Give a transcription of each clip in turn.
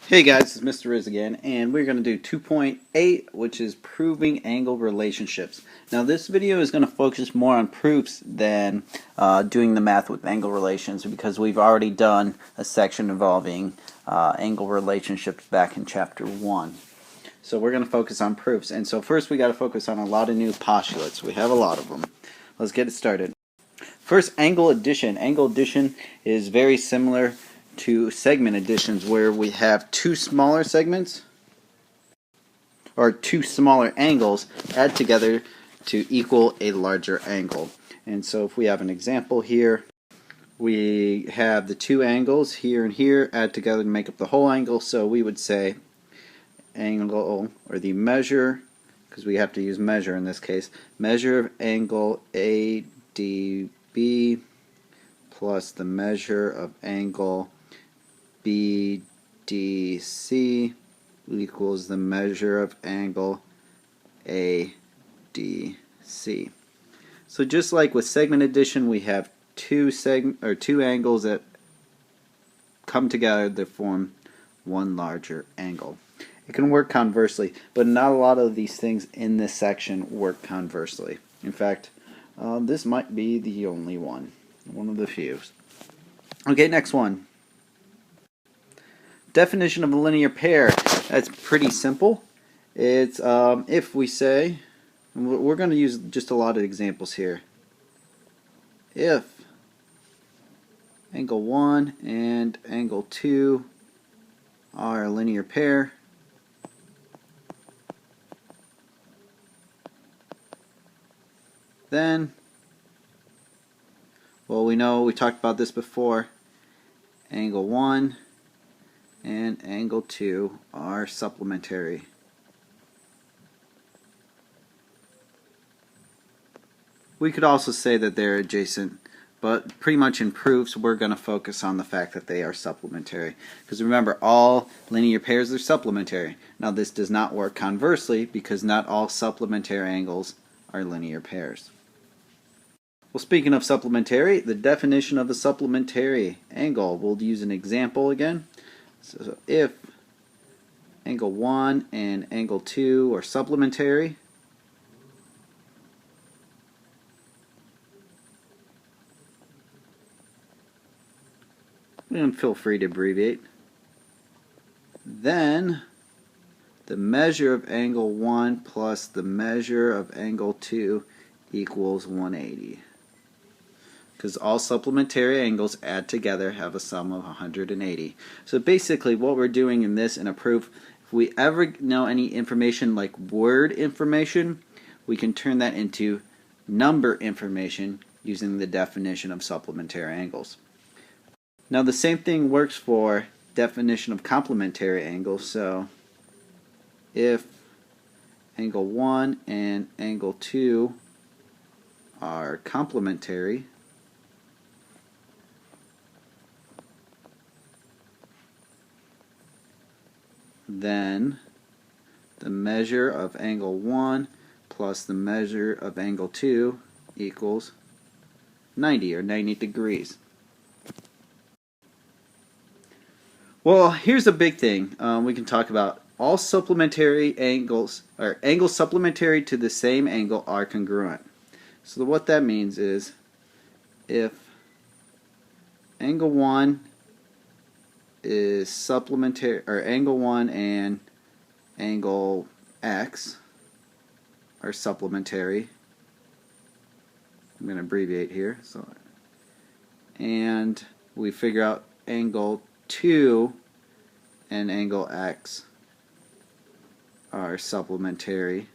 Hey guys, it's Mr. Riz again, and we're going to do 2.8, which is proving angle relationships. Now this video is going to focus more on proofs than doing the math with angle relations, because we've already done a section involving angle relationships back in chapter 1. So we're going to focus on proofs, and so first we got to focus on a lot of new postulates. We have a lot of them. Let's get it started. First, angle addition. Angle addition is very similar to segment additions, where we have two smaller segments or two smaller angles add together to equal a larger angle. And so if we have an example here, we have the two angles here and here add together to make up the whole angle. So we would say angle, or the measure, because we have to use measure in this case, measure of angle ADB plus the measure of angle BDC equals the measure of angle ADC. So just like with segment addition, we have two angles that come together to form one larger angle. It can work conversely, but not a lot of these things in this section work conversely. In fact, this might be the only one of the few. Okay, next one. Definition of a linear pair. That's pretty simple. It's if we say, we're going to use just a lot of examples here. If angle 1 and angle 2 are a linear pair, then, well, we know, we talked about this before, angle 1 and angle 2 are supplementary. We could also say that they're adjacent, but pretty much in proofs we're going to focus on the fact that they are supplementary. Because remember, all linear pairs are supplementary. Now this does not work conversely, because not all supplementary angles are linear pairs. Well, speaking of supplementary, the definition of a supplementary angle, we'll use an example again. So if angle 1 and angle 2 are supplementary, and feel free to abbreviate, then the measure of angle 1 plus the measure of angle 2 equals 180. Because all supplementary angles add together have a sum of 180. So basically what we're doing in this, in a proof, if we ever know any information like word information, we can turn that into number information using the definition of supplementary angles. Now the same thing works for definition of complementary angles. So if angle 1 and angle 2 are complementary, then the measure of angle 1 plus the measure of angle 2 equals 90, or 90 degrees. Well, here's a big thing we can talk about. All supplementary angles, or angles supplementary to the same angle, are congruent. So what that means is, if angle 1 is supplementary, or angle 1 and angle X are supplementary, I'm going to abbreviate here, so, and we figure out angle 2 and angle X are supplementary,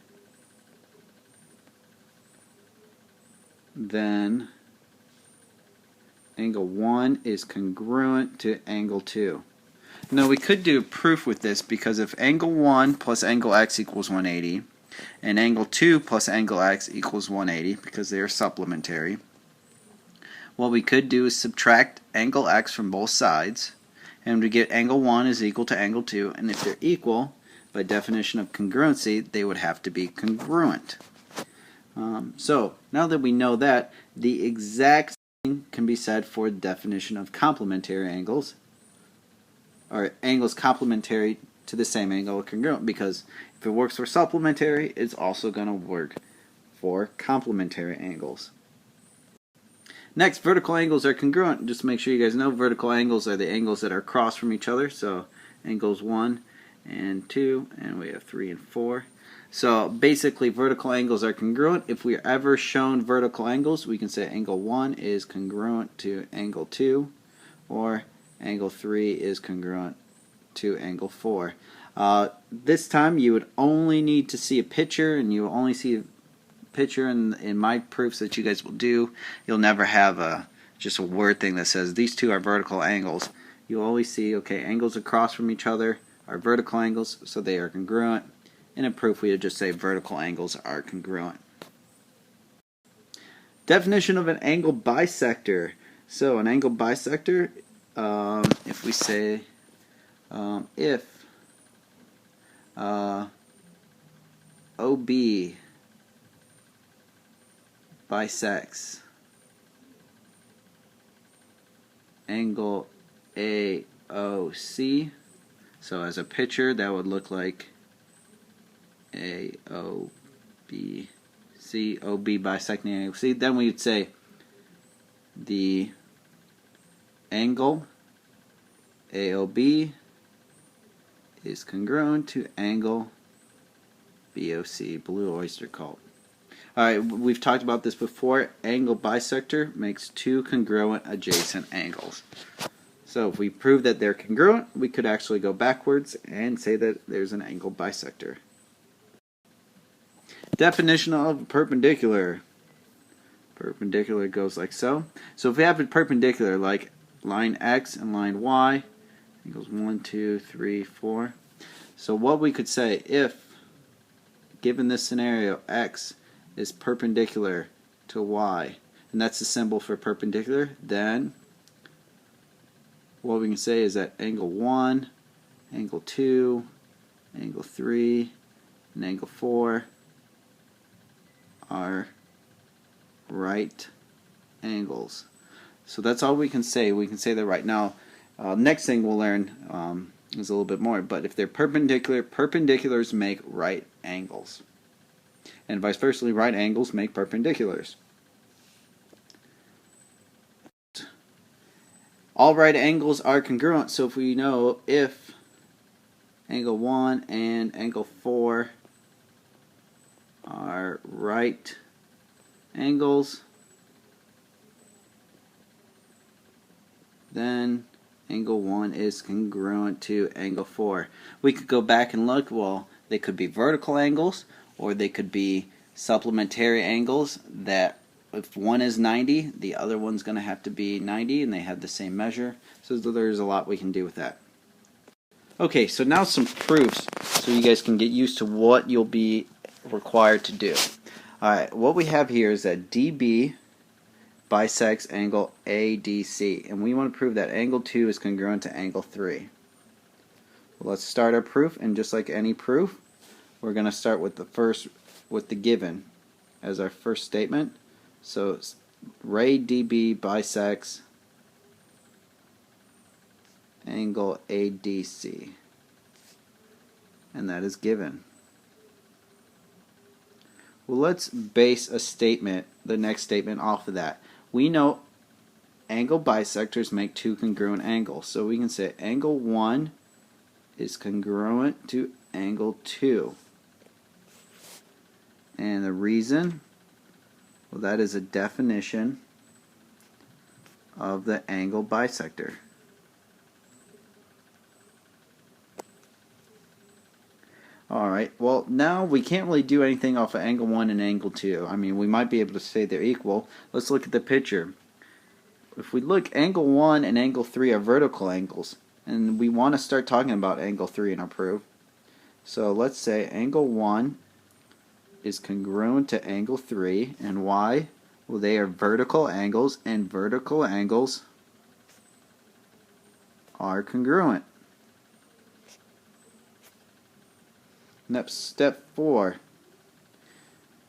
then angle 1 is congruent to angle 2. Now we could do a proof with this, because if angle 1 plus angle X equals 180 and angle 2 plus angle X equals 180, because they are supplementary, what we could do is subtract angle X from both sides, and we get angle 1 is equal to angle 2, and if they're equal, by definition of congruency, they would have to be congruent. So now that we know that, the exact thing can be said for the definition of complementary angles, or angles complementary to the same angle are congruent, because if it works for supplementary, it's also going to work for complementary angles. Next, vertical angles are congruent. Just make sure you guys know vertical angles are the angles that are across from each other. So angles 1 and 2, and we have 3 and 4. So basically vertical angles are congruent. If we're ever shown vertical angles, we can say angle 1 is congruent to angle 2, or angle 3 is congruent to angle 4. This time you would only need to see a picture, and you will only see a picture in my proofs that you guys will do. You'll never have just a word thing that says these two are vertical angles. You'll always see, okay, angles across from each other are vertical angles, so they are congruent. In a proof, we would just say vertical angles are congruent. Definition of an angle bisector. So an angle bisector, if we say if OB bisects angle AOC, so as a picture that would look like AOBC, OB bisecting AOC, then we would say the angle AOB is congruent to angle BOC, Blue Oyster Cult. Alright, we've talked about this before. Angle bisector makes two congruent adjacent angles. So if we prove that they're congruent, we could actually go backwards and say that there's an angle bisector. Definition of perpendicular. Perpendicular goes like so. So if we have a perpendicular like line X and line Y, it goes 1, 2, 3, 4. So what we could say, if given this scenario, X is perpendicular to Y, and that's the symbol for perpendicular, then what we can say is that angle 1, angle 2, angle 3, and angle 4 are right angles. So that's all we can say. We can say they're right. Now, next thing we'll learn is a little bit more, but if they're perpendicular, perpendiculars make right angles. And vice versa, right angles make perpendiculars. All right angles are congruent, so if we know if angle 1 and angle 4 are right angles, then angle 1 is congruent to angle 4. We could go back and look, well, they could be vertical angles, or they could be supplementary angles that if one is 90, the other one's going to have to be 90, and they have the same measure. So there's a lot we can do with that. Okay, so now some proofs so you guys can get used to what you'll be required to do. Alright, what we have here is that DB bisects angle ADC, and we want to prove that angle 2 is congruent to angle 3. Well, let's start our proof, and just like any proof, we're going to start with the given as our first statement. So ray DB bisects angle ADC, and that is given. Well, let's base a statement, the next statement, off of that. We know angle bisectors make two congruent angles, so we can say angle 1 is congruent to angle 2. And the reason, well, that is a definition of the angle bisector. Alright, well, now we can't really do anything off of angle 1 and angle 2. I mean, we might be able to say they're equal. Let's look at the picture. If we look, angle 1 and angle 3 are vertical angles, and we want to start talking about angle 3 in our proof. So let's say angle 1 is congruent to angle 3, and why? Well, they are vertical angles, and vertical angles are congruent. Next, step 4.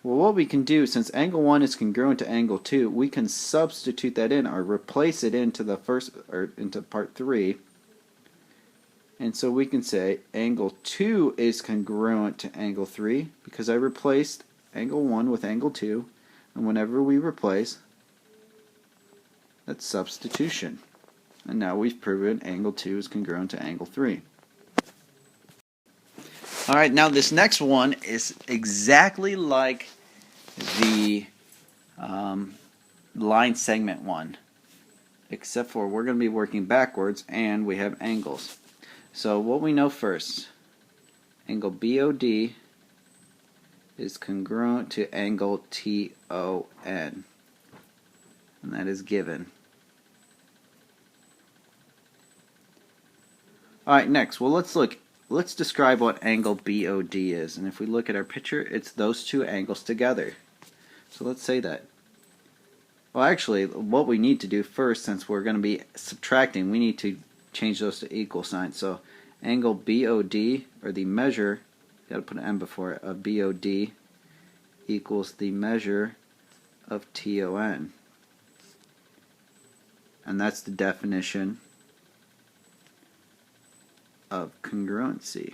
Well, what we can do, since angle 1 is congruent to angle 2, we can substitute that in, or replace it into the first, or into part 3, And so we can say angle 2 is congruent to angle 3 because I replaced angle 1 with angle 2. And whenever we replace, that's substitution. And now we've proven angle 2 is congruent to angle 3. Alright, now this next one is exactly like the line segment one, except for we're going to be working backwards and we have angles. So what we know first, angle BOD is congruent to angle TON, and that is given. Alright, next, well let's describe what angle BOD is, and if we look at our picture, it's those two angles together. So let's say that. Well, actually, what we need to do first, since we're going to be subtracting, we need to change those to equal signs. So angle BOD, or the measure, got to put an M before it, of BOD equals the measure of TON. And that's the definition of congruency.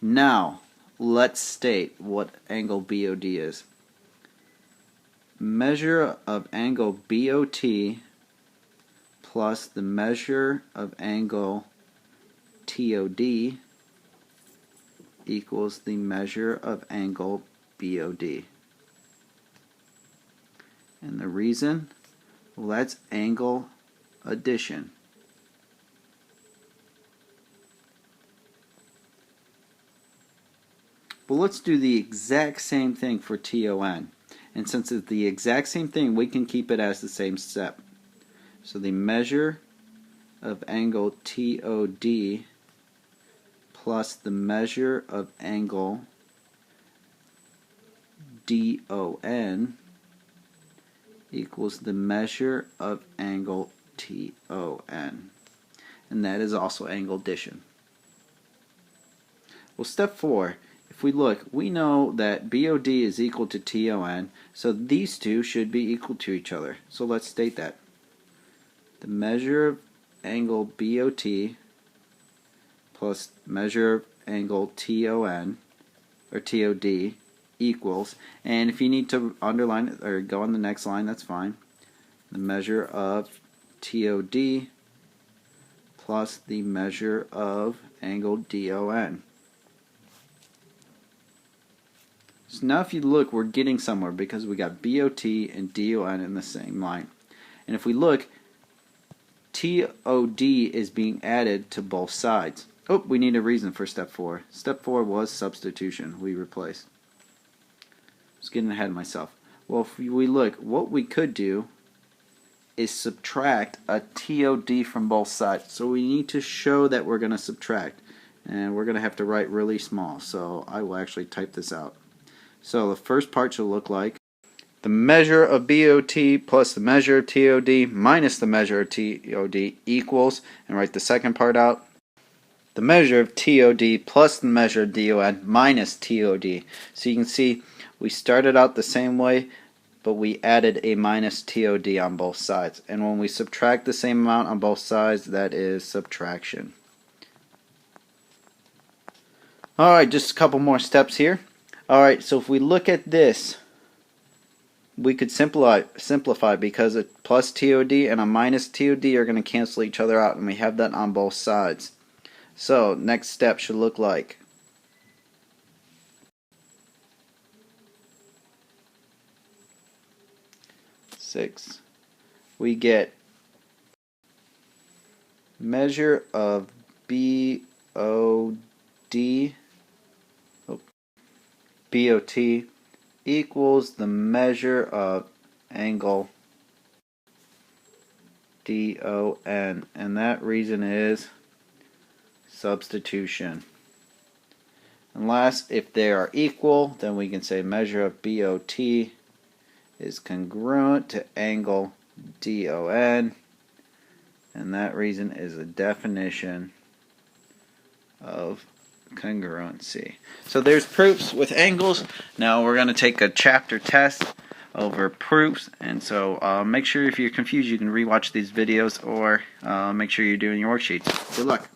Now, let's state what angle BOD is. Measure of angle BOT plus the measure of angle TOD equals the measure of angle BOD. And the reason? Well, that's angle addition. But let's do the exact same thing for TON. And since it's the exact same thing, we can keep it as the same step. So the measure of angle TOD plus the measure of angle DON equals the measure of angle TON. And that is also angle addition. Well, step 4. If we look, we know that BOD is equal to TON, so these two should be equal to each other. So let's state that. The measure of angle BOT plus measure of angle TON, or TOD, equals, and if you need to underline it or go on the next line, that's fine. The measure of TOD plus the measure of angle DON. So now if you look, we're getting somewhere because we got BOT and DON in the same line. And if we look, TOD is being added to both sides. Oh, we need a reason for step 4. Step 4 was substitution. We replaced. I was getting ahead of myself. Well, if we look, what we could do is subtract a TOD from both sides. So we need to show that we're going to subtract. And we're going to have to write really small. So I will actually type this out. So the first part should look like the measure of BOT plus the measure of TOD minus the measure of TOD equals, and write the second part out, the measure of TOD plus the measure of DON minus TOD. So you can see we started out the same way, but we added a minus TOD on both sides. And when we subtract the same amount on both sides, that is subtraction. Alright, just a couple more steps here. Alright, so if we look at this, we could simplify because a plus TOD and a minus TOD are going to cancel each other out, and we have that on both sides. So next step should look like we get measure of BOT equals the measure of angle DON, and that reason is substitution. And last, if they are equal, then we can say measure of BOT is congruent to angle DON, and that reason is a definition of congruency. So there's proofs with angles. Now we're going to take a chapter test over proofs. And so make sure if you're confused you can rewatch these videos, or make sure you're doing your worksheets. Good luck.